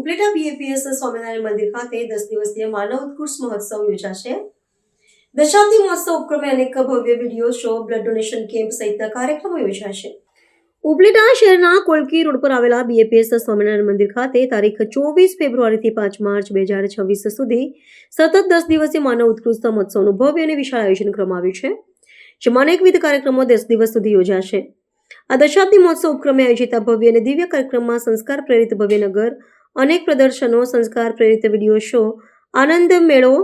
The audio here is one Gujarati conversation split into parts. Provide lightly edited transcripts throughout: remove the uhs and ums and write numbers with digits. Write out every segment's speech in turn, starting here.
ઉપલેટા બીએપીએસ સ્વામિનારાયણ મંદિર ખાતે 10 દિવસીય માનવ ઉત્કૃષ્ટ મહોત્સવ યોજાશે। દશાબ્દી મહોત્સવ ઉપક્રમે અનેક ભવ્ય video show, blood donation camp સહિતના કાર્યક્રમો યોજાશે। ઉપલેટા શહેરના કોલકી રોડ પર આવેલા બીએપીએસ સ્વામિનારાયણ મંદિર ખાતે તારીખ 24 ફેબ્રુઆરીથી 5 માર્ચ 2026 સુધી સતત 10 દિવસીય માનવ ઉત્કૃષ્ટ મહોત્સવનું ભવ્ય અને વિશાળ આયોજન કરવામાં આવ્યું છે, જેમાં અનેકવિધ કાર્યક્રમો 10 દિવસ સુધી યોજાશે। આ દશાબ્દી મહોત્સવ ઉપક્રમે આયોજિત આ ભવ્ય અને દિવ્ય કાર્યક્રમમાં સંસ્કાર પ્રેરિત ભવ્ય નગર, અનેક પ્રદર્શનો, સંસ્કાર પ્રેરિત વિડીયો શો, આનંદ મેળો,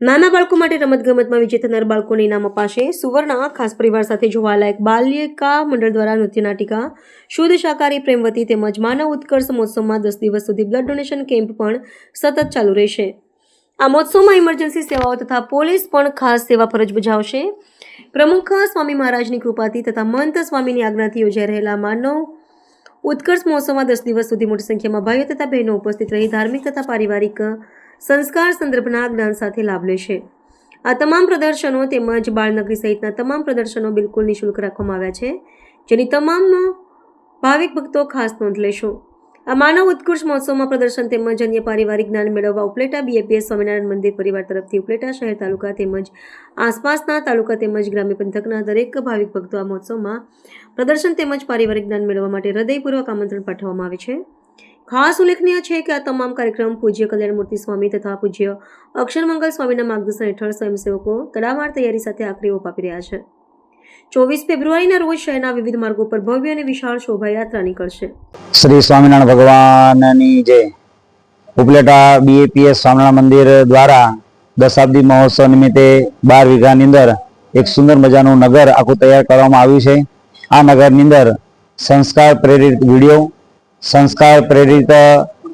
નાના બાળકો માટે રમતગમતમાં વિજેતા થનાર બાળકોને ઇનામ અપાશે। સુવર્ણા ખાસ પરિવાર સાથે જોવાલાયક બાલિકા મંડળ દ્વારા નૃત્ય નાટિકા, શુદ્ધ શાકાહારી પ્રેમવતી તેમજ માનવ ઉત્કર્ષ મહોત્સવમાં 10 દિવસ સુધી બ્લડ ડોનેશન કેમ્પ પણ સતત ચાલુ રહેશે। આ મહોત્સવમાં ઇમરજન્સી સેવાઓ તથા પોલીસ પણ ખાસ સેવા ફરજ બજાવશે। પ્રમુખ સ્વામી મહારાજની કૃપાથી તથા મંત સ્વામીની આજ્ઞાથી યોજાઈ રહેલા માનવ ઉત્કર્ષ મહોત્સવમાં 10 દિવસ સુધી મોટી સંખ્યામાં ભાઈઓ તથા બહેનો ઉપસ્થિત રહી ધાર્મિક તથા પારિવારિક સંસ્કાર સંદર્ભના જ્ઞાન સાથે લાભ લેશે। આ તમામ પ્રદર્શનો તેમજ બાળનગરી સહિતના તમામ પ્રદર્શનો બિલકુલ નિઃશુલ્ક રાખવામાં આવ્યા છે, જેની તમામ ભાવિક ભક્તો ખાસ નોંધ લેશો। આ માનવ ઉત્કૃષ્ટ મહોત્સવમાં પ્રદર્શન તેમજ અન્ય પારિવારિક જ્ઞાન મેળવવા ઉપલેટા બીએપીએસ સ્વામિનારાયણ મંદિર પરિવાર તરફથી ઉપલેટા શહેર, તાલુકા તેમજ આસપાસના તાલુકા તેમજ ગ્રામ્ય પંથકના દરેક ભાવિક ભક્તો આ મહોત્સવમાં પ્રદર્શન તેમજ પારિવારિક જ્ઞાન મેળવવા માટે હૃદયપૂર્વક આમંત્રણ પાઠવવામાં આવે છે। ખાસ ઉલ્લેખનીય છે કે આ તમામ કાર્યક્રમ પૂજ્ય કલ્યાણમૂર્તિ સ્વામી તથા પૂજ્ય અક્ષરમંગલ સ્વામીના માર્ગદર્શન હેઠળ સ્વયંસેવકો તડામાર તૈયારી સાથે આખરી ઓપ આપી રહ્યા છે। 24 ફેબ્રુઆરીના રોજ શહેરના વિવિધ માર્ગો પર ભવ્ય અને વિશાળ શોભાયાત્રા નીકળશે। શ્રી સ્વામિનારાયણ ભગવાનની જય। ઉપલેટા બીએપીએસ સ્વામિનારાયણ મંદિર દ્વારા દશાબ્દી મહોત્સવ નિમિત્તે 12 વીઘાની અંદર એક સુંદર મજાનું નગર આખું તૈયાર કરવામાં આવ્યું છે। આ નગરની અંદર સંસ્કાર પ્રેરિત વિડીયો, સંસ્કાર પ્રેરિત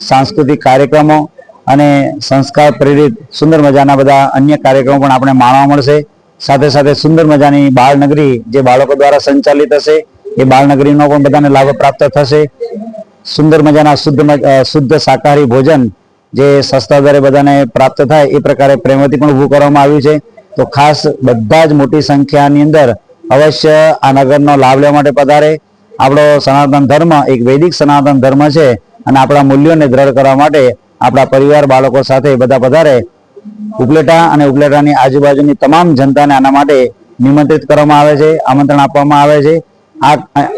સાંસ્કૃતિક કાર્યક્રમો અને સંસ્કાર પ્રેરિત સુંદર મજાના બધા અન્ય કાર્યક્રમો પણ આપણે માણવા મળશે। સાથે સાથે સુંદર મજાની બાળનગરી જે બાળકો દ્વારા સંચાલિત હશે એ બાળનગરીનો પણ બધાને લાભ પ્રાપ્ત થશે। સુંદર મજાના શુદ્ધ શાકાહારી ભોજન જે સસ્તા દરે બધાને પ્રાપ્ત થાય એ પ્રકારે પ્રેમવતી પણ ઊભું કરવામાં આવ્યું છે। તો ખાસ બધા જ મોટી સંખ્યાની અંદર અવશ્ય આ નગરનો લાભ લેવા માટે પધારે। આપણો સનાતન ધર્મ એક વૈદિક સનાતન ધર્મ છે અને આપણા મૂલ્યોને દ્રઢ કરવા માટે આપણા પરિવાર બાળકો સાથે બધા પધારે। ઉપલેટા અને ઉપલેટાની આજુબાજુની તમામ જનતાને આના માટે નિમંત્રિત કરવામાં આવે છે, આમંત્રણ આપવામાં આવે છે।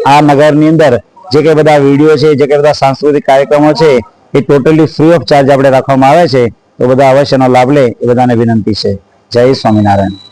આ નગરની અંદર જે કંઈ બધા વિડીયો છે, જે કંઈ બધા સાંસ્કૃતિક કાર્યક્રમો છે એ ટોટલી ફ્રી ઓફ ચાર્જ આપણે રાખવામાં આવે છે। તો બધા અવશ્યનો લાભ લે એ બધાને વિનંતી છે। જય સ્વામિનારાયણ।